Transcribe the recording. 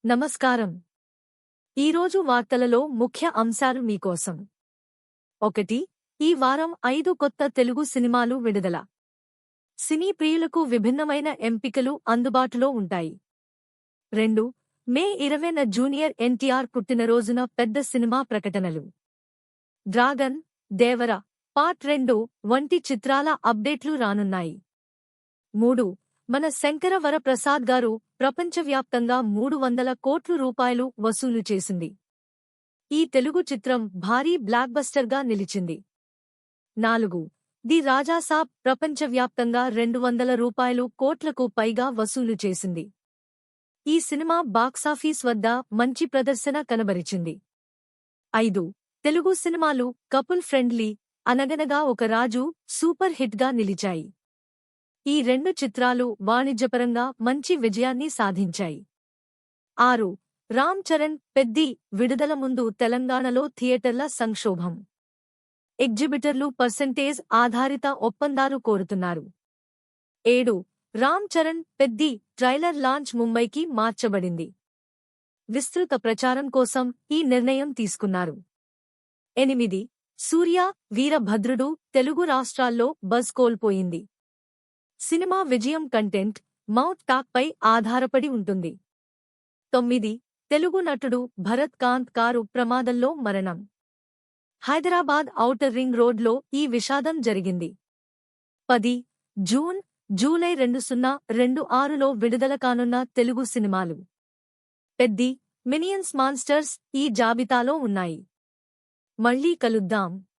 నమస్కారం. ఈరోజు వార్తలలో ముఖ్య అంశాలు మీకోసం. 1. ఈ వారం 5 కొత్త తెలుగు సినిమాలు విడుదల. సినీ ప్రియులకు విభిన్నమైన ఎంపికలు అందుబాటులో ఉంటాయి. 2. మే 20న జూనియర్ ఎన్టీఆర్ పుట్టినరోజున పెద్ద సినిమా ప్రకటనలు. డ్రాగన్, దేవర, పార్ట్ 2 వంటి చిత్రాల అప్డేట్లు రానున్నాయి. 3. మన శంకర వరప్రసాద్ గారు ప్రపంచవ్యాప్తంగా 300 కోట్ల రూపాయలు వసూలు చేసింది. ఈ తెలుగు చిత్రం భారీ బ్లాక్బస్టర్గా నిలిచింది. 4. ది రాజాసాబ్ ప్రపంచవ్యాప్తంగా 200 కోట్లకు పైగా వసూలు చేసింది. ఈ సినిమా బాక్సాఫీస్ వద్ద మంచి ప్రదర్శన కనబరిచింది. 5. తెలుగు సినిమాలు కపుల్ ఫ్రెండ్లీ, అనగనగా ఒక రాజు సూపర్ హిట్గా నిలిచాయి. ఈ 2 చిత్రాలు వాణిజ్యపరంగా మంచి విజయాన్ని సాధించాయి. 6. రామ్ చరణ్ పెద్ది విడుదల ముందు తెలంగాణలో థియేటర్ల సంక్షోభం. ఎగ్జిబిటర్లు పర్సెంటేజ్ ఆధారిత ఒప్పందాలు కోరుతున్నారు. 7. రామ్ చరణ్ పెద్ది ట్రైలర్ లాంచ్ ముంబైకి మార్చబడింది. విస్తృత ప్రచారం కోసం ఈ నిర్ణయం తీసుకున్నారు. 8. సూర్య వీరభద్రుడు తెలుగు రాష్ట్రాల్లో బజ్ కోల్పోయింది. సినిమా విజయం కంటెంట్, మౌత్ టాక్ పై ఆధారపడి ఉంటుంది. 9. తెలుగు నటుడు భరత్ కాంత్ కారు ప్రమాదంలో మరణం. హైదరాబాద్ ఔటర్ రింగ్ రోడ్లో ఈ విషాదం జరిగింది. 10. జూన్, జూలై 2026లో విడుదల కానున్న తెలుగు సినిమాలు. పెద్ది, మినియన్స్ మాన్స్టర్స్ ఈ జాబితాలో ఉన్నాయి. మళ్ళీ కలుద్దాం.